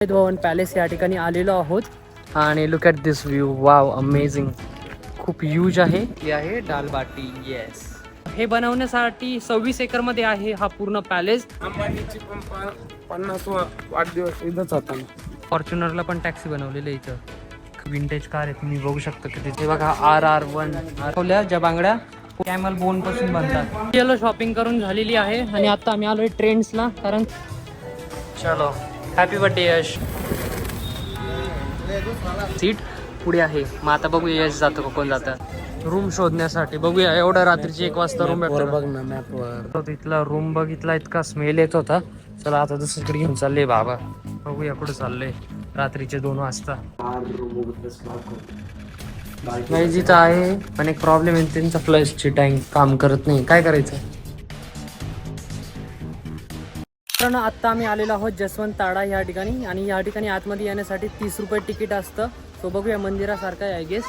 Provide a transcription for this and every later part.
Umaid Bhawan palace या ठिकाणी आलेलो आहोत आणि look at this view. Wow, amazing. खूप ह्यूज आहे. ही आहे दालबाटी. येस, हे बनवण्यासाठी 26 एकर मध्ये आहे हा पूर्ण पॅलेस. अंबानीची पण 50वा वाढदिवस इथंच होता. फॉर्च्युनरला पण टॅक्सी बनवलेली आहे इथं. विंटेज कार आहे, तुम्ही बघू शकता की तिथे बघा RR1 ठेवल्या ज्या बांगड्या कॅमल बोन पासून बनतात. चलो, शॉपिंग करून झालेली आहे आणि आता आम्ही आलोय ट्रेंड्सला. कारण चलो, हॅपी बर्थडे यश. सीट पुढे आहे. मग आता बघूया यश जातो का कोण जातं रूम शोधण्यासाठी. बघूया, एवढ्या रात्रीची 1 वाजता रूम बघ ना मॅपवर. तिथला रूम बघितला, इतका स्मेल येत होता. चला आता दुसरीकडे घेऊन चालले बाबा. बघूया कुठे चाललंय रात्रीचे 2 वाजता. नाही, जिथं आहे पण एक प्रॉब्लेम आहे, त्यांचा फ्लशची टँक काम करत नाही. काय करायचं? कारण आत्ता आम्ही आलेलो आहोत जसवंत ताडा या ठिकाणी आणि या ठिकाणी आतमध्ये येण्यासाठी 30 रुपये तिकीट असतं. सो बघूया, मंदिरासारखं आहे आय गेस.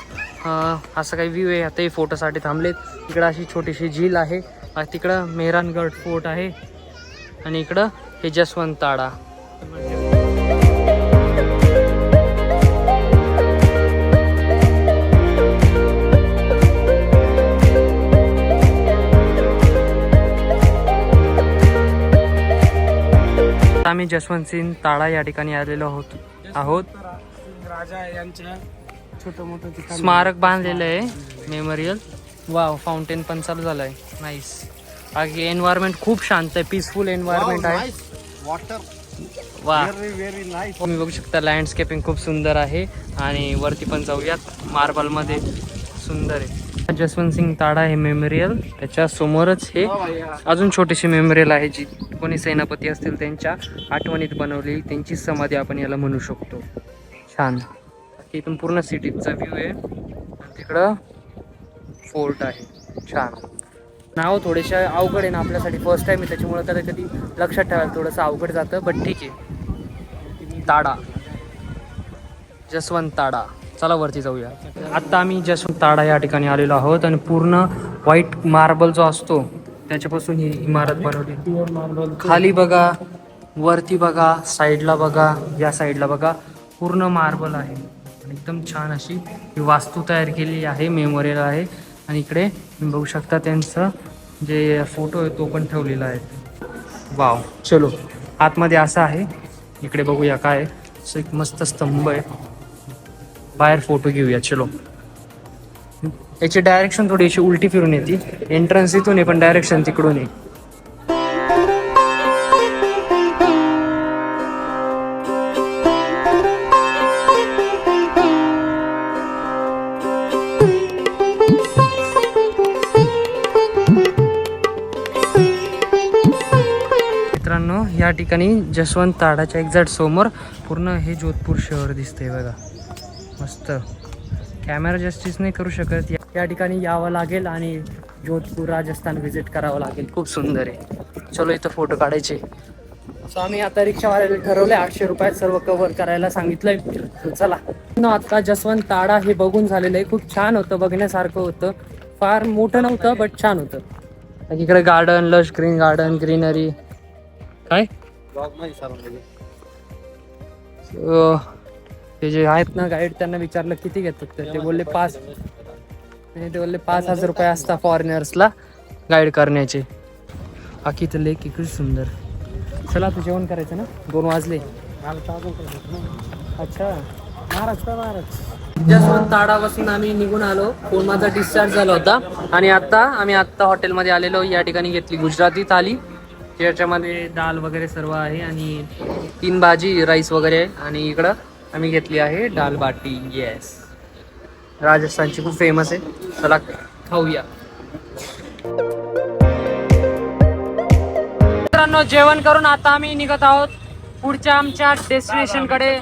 असं काही व्ह्यू आहे. आताही फोटोसाठी थांबलेत. इकडं अशी छोटीशी झील आहे. तिकडं मेहरानगड फोर्ट आहे आणि इकडं हे जसवंत ताडा. आम्ही जसवंत सिंग ताडा या ठिकाणी आलेलो आहोत. राजा यांच्या छोटं मोठं स्मारक बांधलेलं आहे, मेमोरियल. वाव, फाउंटेन पण चालू झालं आहे. नाईस. बाकी एन्व्हायरमेंट खूप शांत आहे, पीसफुल एन्व्हायरमेंट आहे. वॉटर वा, व्हेरी नाईस. तुम्ही बघू शकता लँडस्केपिंग खूप सुंदर आहे. आणि वरती पण जाऊयात, मार्बल मध्ये सुंदर आहे. जसवंत सिंग ताडा हे मेमोरियल, त्याच्या समोरच हे अजून छोटीशी मेमोरियल आहे, जी कोणी सेनापती असतील त्यांच्या आठवणीत बनवलेली त्यांची समाधी आपण याला म्हणू शकतो. छान. इथून पूर्ण सिटीचा व्ह्यू आहे. तिकडं फोर्ट आहे. छान. नाव थोडेसे अवघड आहे ना आपल्यासाठी, फर्स्ट टाइम आहे त्याच्यामुळे कधी कधी लक्षात ठेवायला थोडंसं अवघड जातं, बट ठीक आहे. ताडा, जसवंत ताडा. चला वरती जाऊया. आत्ता आम्ही जसवंत ताडा या ठिकाणी आलेलो आहोत आणि पूर्ण व्हाईट मार्बल जो असतो त्याच्यापासून ही इमारत बनवली. खाली बघा, वरती बघा, साईडला बघा, या साईडला बघा, पूर्ण मार्बल आहे. एकदम छान अशी ही वास्तू तयार केलेली आहे, मेमोरियल आहे. आणि इकडे तुम्ही बघू शकता त्यांचं जे फोटो आहे तो पण ठेवलेला आहे. वाव. चलो, आतमध्ये असं आहे. इकडे बघूया काय. एक मस्त स्तंभ आहे. बाहेर फोटो घेऊया. चलो. याची डायरेक्शन थोडीशी उलटी फिरून येते. एंट्रन्स इथून आहे पण डायरेक्शन तिकडून आहे. मित्रांनो, या ठिकाणी जसवंत ताडाच्या एक्झॅक्ट समोर पूर्ण हे जोधपूर शहर दिसतंय बघा. मस्त. कॅमेरा जस्टिस नाही करू शकत. या ठिकाणी यावं लागेल आणि जोधपूर राजस्थान व्हिजिट करावं लागेल. खूप सुंदर आहे. चलो, इथं फोटो काढायचे. सो आम्ही आता रिक्षावाल्याला ठरवलंय 800 रुपयात सर्व कव्हर करायला सांगितलंय. चला. आता जसवंत ताडा हे बघून झालेलं आहे. खूप छान होतं, बघण्यासारखं होतं. फार मोठं नव्हतं बट छान होतं. इकडे garden, lush green garden, greenery. काय ते जे आहेत ना गाईड, त्यांना विचारलं किती घेतात, तर ते बोलले 5,000 रुपये असतात फॉरेनर्सला गाईड करण्याचे. बाकी तर लेक इकडे सुंदर. चला, तू जेवण करायचं ना, 2 वाजले. अच्छा, महाराज. जसवंत ताडापासून आम्ही निघून आलो. फोन माझा डिस्चार्ज झाला होता आणि आम्ही हॉटेलमध्ये आलेलो. या ठिकाणी घेतली गुजराती थाली, त्याच्यामध्ये दाल वगैरे सर्व आहे आणि 3 भाजी, राईस वगैरे आहे. आणि इकडं आम्ही घेतली आहे दालबाटी. येस, राजस्थानची खूप फेमस आहे. चला खाऊया. मित्रांनो, जेवण करून आता आम्ही निघत आहोत पुढच्या आमच्या डेस्टिनेशन कडे.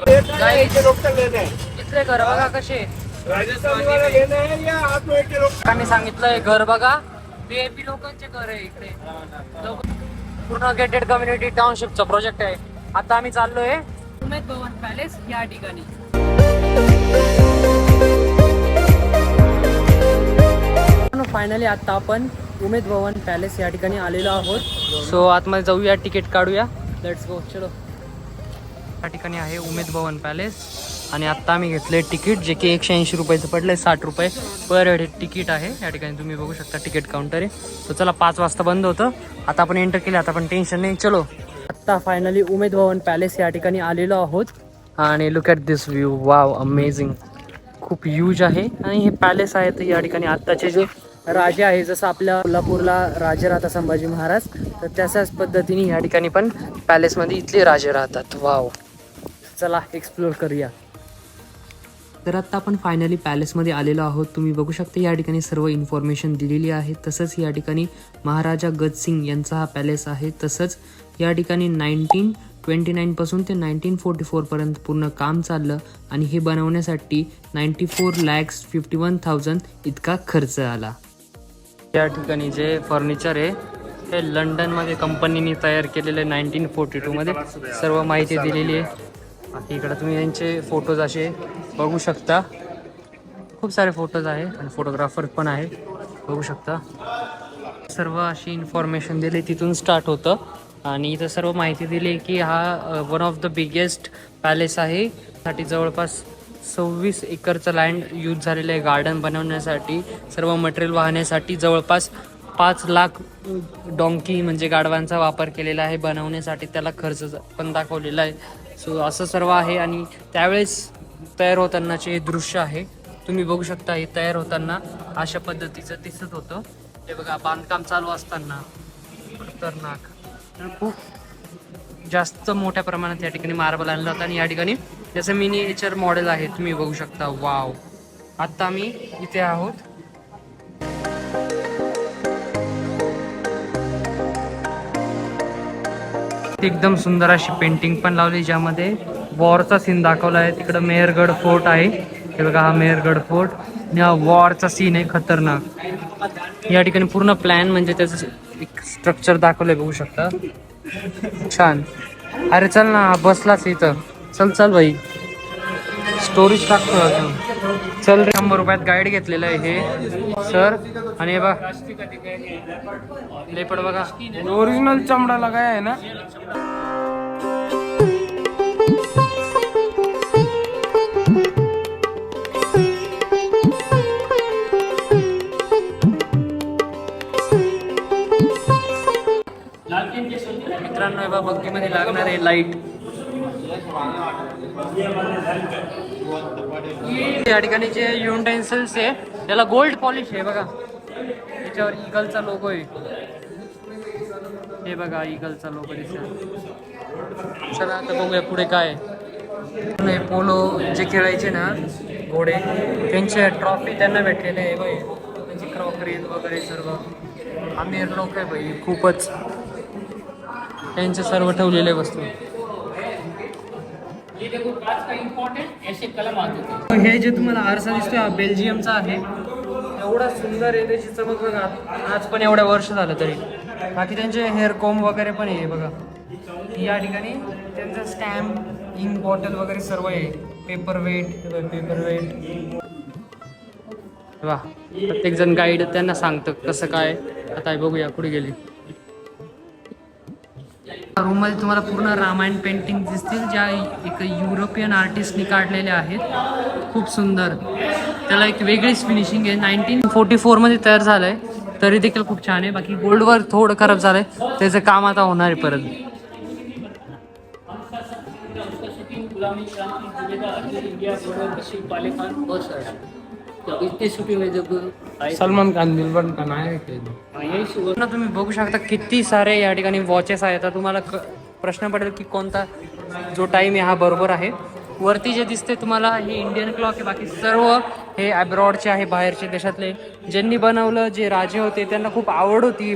इथले घर बघा कसे. आम्ही सांगितलंय घर बघा, VIP लोकांचे घर आहे इकडे. पूर्ण गेटेड कम्युनिटी टाउनशिपचा प्रोजेक्ट आहे. आता आम्ही चाललोय उमेद भवन पॅलेस या ठिकाणी. फायनली आता आपण उमेद भवन पॅलेस या ठिकाणी आलेलो आहोत. सो आतमध्ये जाऊया, तिकीट काढूया. Let's go. चलो. या ठिकाणी आहे उमेद भवन पॅलेस आणि आत्ता आम्ही घेतले तिकीट जे की 180 रुपयाचं पडलं आहे. 60 रुपये पर हेड तिकीट आहे. या ठिकाणी तुम्ही बघू शकता तिकीट काउंटर आहे. तर चला 5 वाजता बंद होतं. आता आपण एंटर केलं. आता पण टेन्शन नाही. चलो आत्ता फायनली उमेद भवन पॅलेस या ठिकाणी आलेलो आहोत. आणि look at this view. Wow amazing. खूप ह्यूज आहे आणि हे पॅलेस आहे. तर या ठिकाणी आत्ताचे जे राजे आहे जसं आपल्या कोल्हापूरला राजे राहतात संभाजी महाराज तर त्याच्याच पद्धतीने या ठिकाणी पण पॅलेसमध्ये इथले राजे राहतात. वाव. चला एक्सप्लोर करूया. तर आत्ता आपण फायनली पॅलेसमध्ये आलेलो आहोत. तुम्ही बघू शकता या ठिकाणी सर्व इन्फॉर्मेशन दिलेली आहे. तसंच या ठिकाणी महाराजा गजसिंग यांचा हा पॅलेस आहे. तसंच या ठिकाणी 1929 पासून ते 1944 पर्यंत पूर्ण काम चाललं आणि हे बनवण्यासाठी 94,51,000 इतका खर्च आला. या ठिकाणी जे फर्निचर आहे हे लंडनमध्ये कंपनीने तयार केलेलं आहे 1942 मध्ये. सर्व माहिती दिलेली आहे. बाकी इकडे तुम्ही यांचे फोटोज असे बघू शकता. खूप सारे फोटोज आहे आणि फोटोग्राफर पण आहे बघू शकता. सर्व अशी इन्फॉर्मेशन दिली तिथून स्टार्ट होतं आणि इथं सर्व माहिती दिली की हा one of the biggest palace आहे. साठी जवळपास 26 एकरचं लँड यूज झालेलं आहे गार्डन बनवण्यासाठी. सर्व मटेरियल वाहण्यासाठी जवळपास 5 लाख डॉंकी म्हणजे गाढवांचा वापर केलेला आहे बनवण्यासाठी. त्याला खर्च पण दाखवलेला आहे. सो असं सर्व आहे आणि त्यावेळेस तयार होतानाचे हे दृश्य आहे. तुम्ही बघू शकता हे तयार होताना अशा पद्धतीचं दिसत होतं. हे बघा बांधकाम चालू असताना खतरनाक. खूप जास्त मोठ्या प्रमाणात या ठिकाणी मार्बल आणलं होतं आणि या ठिकाणी जसं मिनिएचर मॉडेल आहे तुम्ही बघू शकता. वाव. आत्ता आम्ही इथे आहोत. एकदम सुंदर अशी पेंटिंग पण लावली ज्यामध्ये वॉरचा सीन दाखवला आहे. तिकडं मेहरगड फोर्ट आहे. हे बघा हा मेहरगड फोर्ट आणि हा वॉरचा सीन आहे खतरनाक. या ठिकाणी पूर्ण प्लॅन म्हणजे त्याचं एक स्ट्रक्चर दाखवलंय बघू शकता. छान. अरे चल ना बसलाच इथं. चल चल भाई स्टोरीज टाकतो अजून. चल रे. 100 रुपयात गाईड घेतलेलं आहे हे सर. आणि हे बघा लेपड बघा ओरिजिनल चमडा लगाया आहे ना. मित्रांनो हे बघा बग्गीमध्ये लागणारे लाईट. या ठिकाणी जे युटेन्सिल्स आहे त्याला गोल्ड पॉलिश आहे बघा. त्याच्यावर ईगलचा लोगो आहे. हे बघा ईगलचा लोगो दिसतो. चला आता बघूया पुढे काय. हे पोलो जे खेळायचे ना घोडे त्यांचे ट्रॉफी त्यांना भेटलेले आहे बाई. त्यांची क्रॉकरी वगैरे सर्व अमीर लोक आहे बाई खूपच. त्यांचे सर्व ठेवलेले वस्तू. हे जे तुम्हाला आरसा दिसतोय हा बेल्जियमचा आहे. एवढा सुंदर आहे त्याची चमक बघा. आज पण एवढ्या वर्ष झालं तरी. बाकी त्यांचे हेअर कोम वगैरे पण आहे बघा. या ठिकाणी त्यांचं स्टॅम्प इंक बॉटल वगैरे सर्व आहे. पेपर वेट वा. प्रत्येक जण गाईड त्यांना सांगतं कसं काय. आता बघूया कुठे गेली. रूममध्ये तुम्हाला पूर्ण रामायण पेंटिंग दिसतील ज्या एक युरोपियन आर्टिस्टनी काढलेल्या आहेत. खूप सुंदर. त्याला एक वेगळीच फिनिशिंग आहे. 1944 मध्ये तयार झालंय तरी देखील खूप छान आहे. बाकी गोल्डवर थोडं खराब झालंय. त्याचं काम आता होणार आहे परत. सलमान खान दिलबर का नाही. तुम्ही बघू शकता किती सारे या ठिकाणी वॉचेस आहेत. आता तुम्हाला प्रश्न पडेल की कोणता जो टाइम आहे हा बरोबर आहे. वरती जे दिसते तुम्हाला हे इंडियन क्लॉक आहे. बाकी सर्व हे अब्रॉडचे आहे बाहेरचे देशातले. ज्यांनी बनवलं जे राजे होते त्यांना खूप आवड होती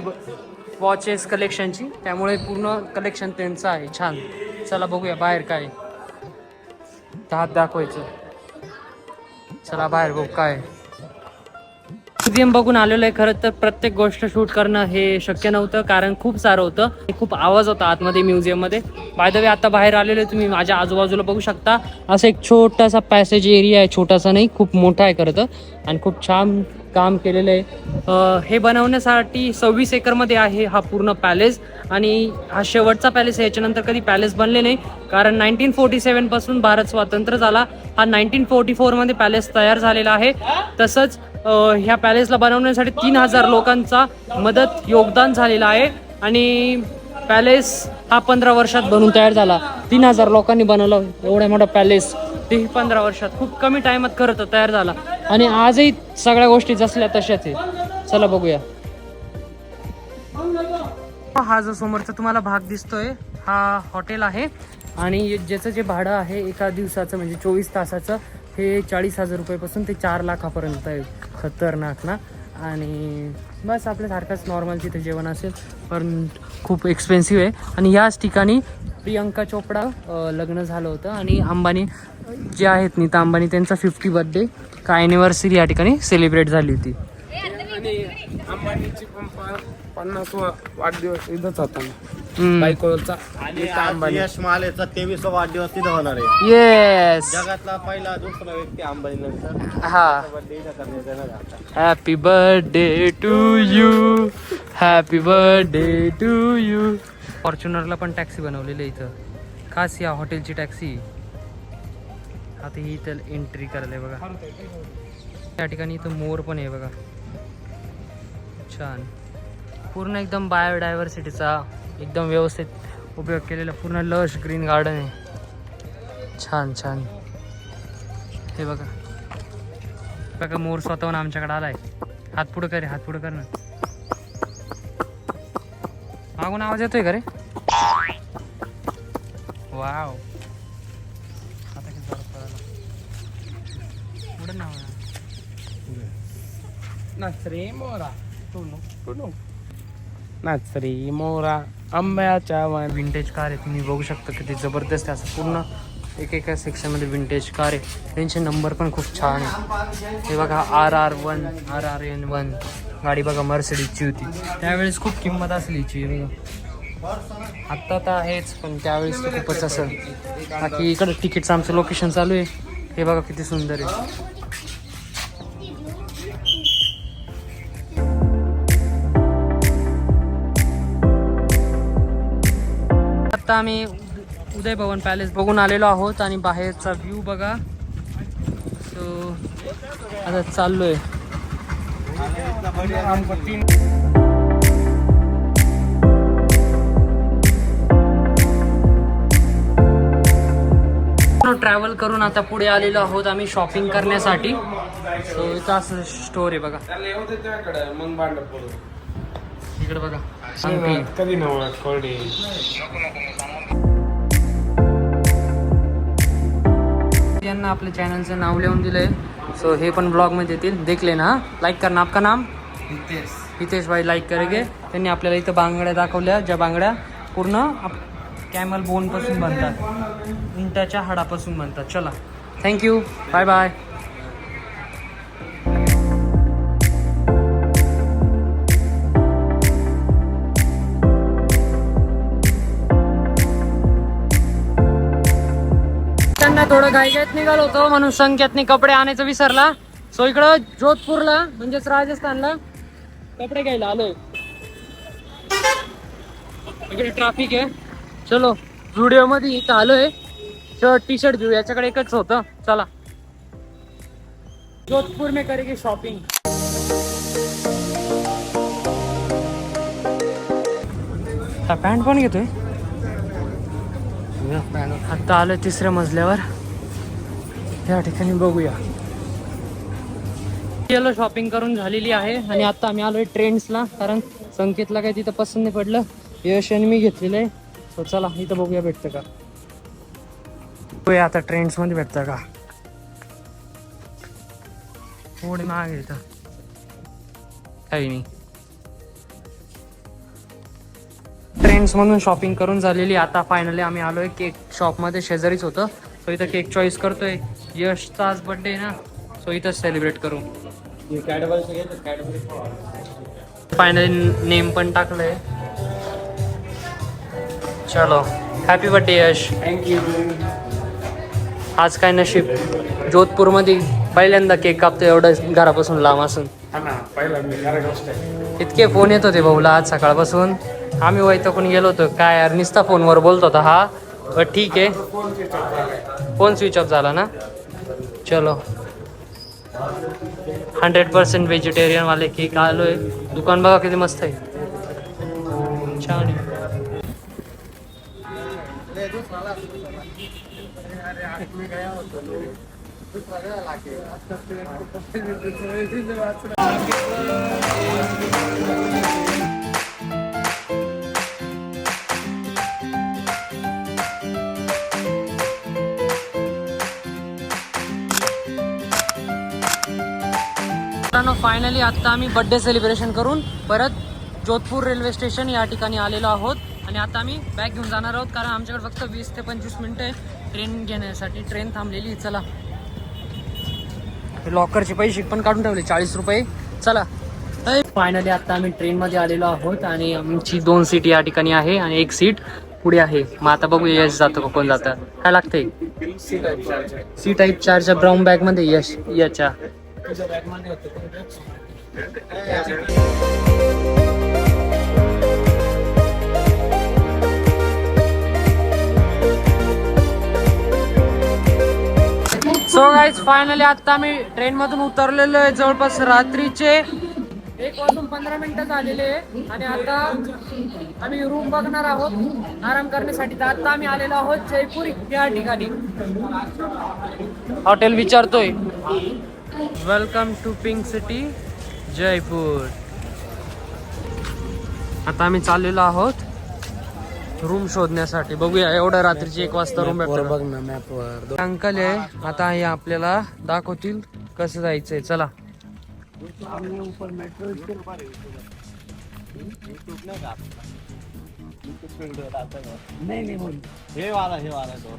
वॉचेस कलेक्शनची त्यामुळे पूर्ण कलेक्शन त्यांचं आहे. छान. चला बघूया बाहेर काय. हात दाखवायचं. चला बाहेर बघू काय. म्युझियम बघून आलेलो आहे. खरं तर प्रत्येक गोष्ट शूट करणं हे शक्य नव्हतं कारण खूप सारं होतं. खूप आवाज होता आतमध्ये म्युझियममध्ये. बाय द वे आता बाहेर आलेलो आहे. तुम्ही माझ्या आजूबाजूला बघू शकता असं एक छोटासा पॅसेज एरिया आहे. छोटासा नाही खूप मोठा आहे खरं तर आणि खूप छान काम केलेलं आहे. हे बनवण्यासाठी 26 एकरमध्ये आहे हा पूर्ण पॅलेस आणि हा शेवटचा पॅलेस आहे. याच्यानंतर कधी पॅलेस बनले नाही कारण 1947 पासून भारत स्वतंत्र झाला. हा 1944 मध्ये पॅलेस तयार झालेला आहे. तसंच ह्या पॅलेसला बनवण्यासाठी 3000 लोकांचा मदत योगदान झालेलं आहे आणि पॅलेस हा 15 वर्षात बनून तयार झाला. 3000 लोकांनी बनवलं एवढा मोठा पॅलेस, तेही 15 वर्षात. खूप कमी टायमात खरं तर तयार झाला आणि आजही सगळ्या गोष्टी जसल्या तशाच आहे. चला बघूया. हा जो समोरचा तुम्हाला भाग दिसतोय हा हॉटेल आहे आणि ज्याचं जे भाडं आहे एका दिवसाचं म्हणजे 24 तासाचं हे 40,000 रुपयापासून ते 4 लाखापर्यंत आहे. खतरनाक ना. आणि बस आपल्यासारखंच नॉर्मल तिथे जेवण असेल पण खूप एक्सपेन्सिव्ह आहे. आणि याच ठिकाणी प्रियंका चोपडा लग्न झालं होतं आणि अंबानी जे आहेत नीता अंबानी त्यांचा 50 बर्थडे का ॲनिव्हर्सरी या ठिकाणी सेलिब्रेट झाली होती. आणि अंबानीची पण 50वा वाढदिवस इथंच होता बायकोचा. आणि यश मालेचा 23वा वाढदिवस तिथं होणार आहे. येस. जगातला पहिला दुसरा व्यक्ती अंबानी नंतर हा. बर्थडे इथं करण्यात येणार आहे आता. Happy birthday to you, happy birthday to you. फॉर्च्युनरला पण टॅक्सी बनवलेली आहे इथं, खास या हॉटेलची टॅक्सी. आता ही इथं एंट्री करायला आहे बघा. त्या ठिकाणी इथं मोर पण आहे बघा, छान. पूर्ण एकदम बायोडायव्हर्सिटीचा एकदम व्यवस्थित उपयोग केलेला पूर्ण लश ग्रीन गार्डन आहे. छान छान. हे बघा बघा मोर स्वतःहून आमच्याकडे आलाय. हात पुढं कर, हात पुढं कर ना. मागून आवाज येतोय का रे? वाव. आता किती जोरात पळाला. पुढं नाव नाचरे मोरा नाचरे मोरा आंब्याच्या वन. विंटेज कार आहे, तुम्ही बघू शकता किती जबरदस्त आहे. असं पूर्ण एका सेक्शनमध्ये विंटेज कार आहे. त्यांचे नंबर पण खूप छान आहे. हे बघा RR1 RRN1 गाडी बघा मर्सिडीजची होती. त्यावेळेस खूप किंमत असली हिची बघा. आत्ता तर आहेच पण त्यावेळेस तर खूपच असेल. बाकी इकडं तिकीटचं आमचं लोकेशन चालू आहे. हे बघा किती सुंदर आहे. आता आम्ही उदय भवन पॅलेस बघून आलेलो आहोत आणि बाहेरचा व्ह्यू बघा. सो आता चाललोय. ट्रॅव्हल करून आता पुढे आलेलो आहोत आम्ही शॉपिंग करण्यासाठी. सो इथं असं स्टोर आहे बघा. मग भांड पडू इकडे बघा सांगते कधी नव्हतं कोरडे. यांना आपल्या चॅनलचं नाव लिहून दिलंय. सो हे पण ब्लॉग मध्ये येतील, देख लेना. लाईक करना. आपका नाम हितेश भाई लाईक करेगे. त्यांनी आपल्याला इथं बांगड्या दाखवल्या, ज्या बांगड्या पूर्ण कॅमल बोन पासून बनतात, उंटाच्या हाडापासून बनतात. चला थँक्यू, बाय बाय. त्यांना थोडं घाईघाईत निघालो होतो म्हणून संख्यातनी कपडे आणायचं विसरला. सो इकडं जोधपूरला म्हणजेच राजस्थानला कपडे घ्यायला आलोय. इकडे ट्रॅफिक आहे. चलो जुडिओ मध्ये इथं आलोय. शर्ट टी शर्ट घेऊ, याच्याकडे एकच होतं. चला जोधपूर में करेंगे शॉपिंग. पॅन्ट पण घेतोय. आता आलोय 3ऱ्या मजल्यावर. या ठिकाणी बघूया. गेलो शॉपिंग करून झालेली आहे आणि आता आम्ही आलोय ट्रेंड्सला, कारण संकेतला काही तिथं पसंत नाही पडलं. यश आणि मी घेतलेलं आहे. तो चला इथं बघूया भेटतं का. आता ट्रेंड्स मध्ये भेटतं का. थोडी महाग आहे इथं, काही नाही. ट्रेंड्स मधून शॉपिंग करून झालेली. आता फायनली आम्ही आलोय केक शॉप मध्ये, शेजारीच होतं. सो इथं केक चॉईस करतोय. यशचा आज बर्थडे ना, सो इथंच सेलिब्रेट करू. फायनली नेम पण टाकलंय. चलो हॅपी बर्थडे यश. थँक्यू. आज काय नशीब, जोधपूरमध्ये पहिल्यांदा केक कापतो एवढं घरापासून लांब असून. पहिला मी खरं गोष्ट आहे. इतके फोन येत होते भाऊला आज सकाळपासून. आम्ही वैतागून गेलो होतो. काय यार नुसता फोनवर बोलत होता हा. पण ठीक आहे, फोन स्विच ऑफ झाला ना. चलो 100% व्हेजिटेरियन वाले केक आलोय. दुकान बघा किती मस्त आहे, छान आहे. मित्रांनो फायनली आता आम्ही बर्थडे सेलिब्रेशन करून परत जोधपूर रेल्वे स्टेशन या ठिकाणी आलेलो आहोत. आणि आता आम्ही बॅग घेऊन जाणार आहोत, कारण आमच्याकडे फक्त 20 ते 25 मिनिटं आहे ट्रेन घेण्यासाठी. ट्रेन थांबलेली. चला लॉकरचे पैसे पण काढून ठेवले 40 रुपये. चला फायनली आता आम्ही ट्रेनमध्ये आलेलो आहोत आणि आमची 2 सीट या ठिकाणी आहे आणि 1 सीट पुढे आहे. मग आता बघूया यश जातं का कोण जातं. काय लागतंय? सी टाईप 4च्या ब्राऊन बॅगमध्ये यश याच्या सो गाईज फायनली आता आम्ही ट्रेन मधून उतरलेलो आहे. जवळपास रात्रीचे 1:15 झालेले आहे आणि आता आम्ही रूम बघणार आहोत आराम करण्यासाठी. तर आता आम्ही आलेलो आहोत जयपूर या ठिकाणी. हॉटेल विचारतोय. Welcome to pink city Jaipur. आता आम्ही चाललेलो आहोत रूम शोधण्यासाठी. बघूया एवढ्या रात्रीची 1 वाजता रूम भेटतो बघ ना मॅपवर. अंकल आहे आता हे आपल्याला दाखवतील कसं जायचंय. चला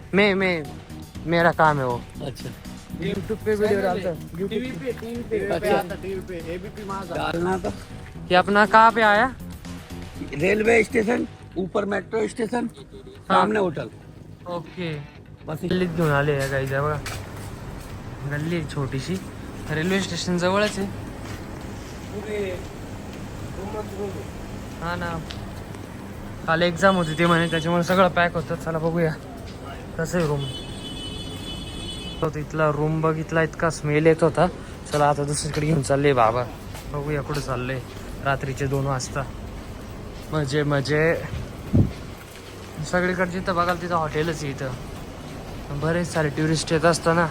मैं मेरा काम है वो. अच्छा यूट्यूब पे वीडियो डालता है. टीवी पे एबीपी डालना था. ये अपना कहाँ पे आया? रेलवे स्टेशन ऊपर मेट्रो स्टेशन सामने होटल. ओके बस गल्लीत घेऊन आले आहे काही बघा. गल्ली आहे छोटीशी, रेल्वे स्टेशन जवळच आहे. हा ना, काल एक्झाम होती ते म्हणे, त्याच्यामुळे सगळं पॅक होतं. चला बघूया कसं आहे रूम. तो इथला रूम बघितला, इतका स्मेल येत होता. चला आता दुसरीकडे घेऊन चालले बाबा. बघूया कुठं चाललंय रात्रीचे 2 वाजता. मजे मजे सगळीकडे जिथं बघाल तिथं हॉटेलच आहे. इथं बरेच सारे टुरिस्ट येत असताना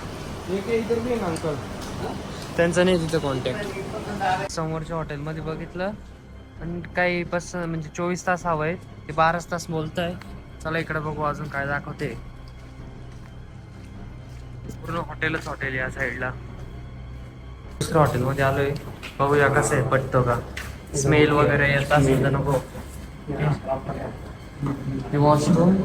त्यांचं नाही तिथं कॉन्टॅक्ट. समोरच्या हॉटेलमध्ये बघितलं पण काही बस म्हणजे 24 तास हवं आहे, ते 12 तास बोलत आहे. चला इकडे बघू अजून काय दाखवते. पूर्ण हॉटेलच हॉटेल या साईडला. दुसऱ्या हॉटेलमध्ये आलोय, बघूया कसं आहे, पटतो का. स्मेल वगैरे येत असेल तर नको. वॉशरूम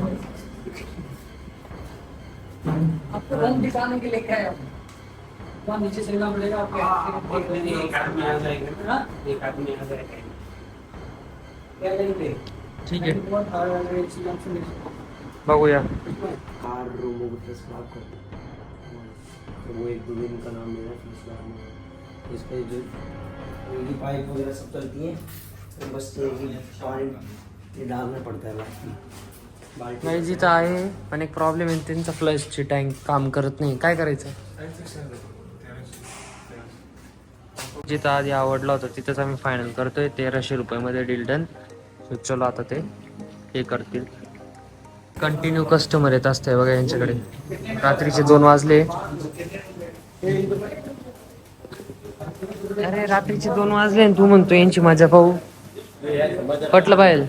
आपको रूम दिखाने के लिए क्या है? वहाँ नीचे से लेना पड़ेगा आपको. एक आदमी आ जाएगा. ठीक है बघूया. वो एक दो दिन का नाम मेरा फीस इस पे जो पाइप वगैरह सब चलती है, तो बस पानी डालना पड़ता है बाल्टी. नाही जिथं आहे पण एक प्रॉब्लेम आहे, त्यांचा फ्लशची टँक काम करत नाही. काय करायचं? जिथं आधी आवडला होता तिथंच आम्ही फायनल करतोय. 1300 रुपयामध्ये डील डन. चलो आता ते हे करतील. कंटिन्यू कस्टमर येत असते बघा यांच्याकडे. रात्रीचे 2 वाजले. अरे रात्रीचे 2 वाजले आणि तू म्हणतो यांची मजा पाहू. पटलं पाहिजे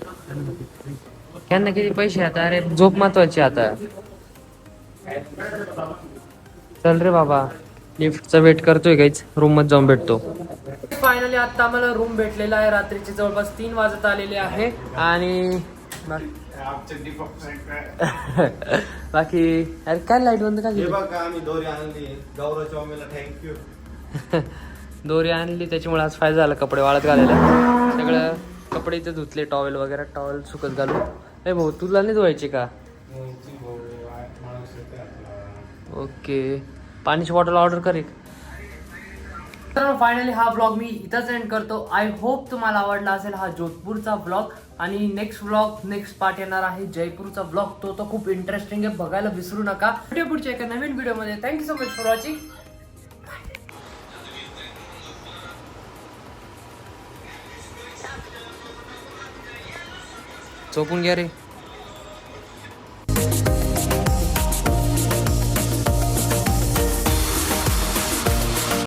यांना किती पैसे. आता अरे झोप महत्वाची. आता चल रे बाबा, लिफ्टचा वेट करतोय काहीच. रूम मध्ये जाऊन भेटतो. फायनली आता आम्हाला रूम भेटलेला आहे. रात्रीचे जवळपास 3 वाजत आलेले आहे आणि बाकी अरे काय लाईट बंद का केली? आम्ही दोरी आणली गौरवच्या मम्मीला, थँक्यू. दोरी आणली त्याच्यामुळे आज फायदा झाला कपडे वाळत घालायला. सगळं कपडे इथे धुतले, टॉवेल वगैरे. टॉवेल सुकत घालू. ए भाऊ तुला नाही धुवायची का? ओके पाण्याची बॉटल ऑर्डर कर एक. तर फायनली हा ब्लॉग मी इथंच एंड करतो. आय होप तुम्हाला आवडला असेल हा जोधपूरचा ब्लॉग. आणि नेक्स्ट पार्ट येणार आहे जयपूरचा ब्लॉग. तो खूप इंटरेस्टिंग आहे, बघायला विसरू नका. भेटूया पुढच्या एका नवीन व्हिडिओमध्ये. Thank you so much for watching. चोपून घ्या रे.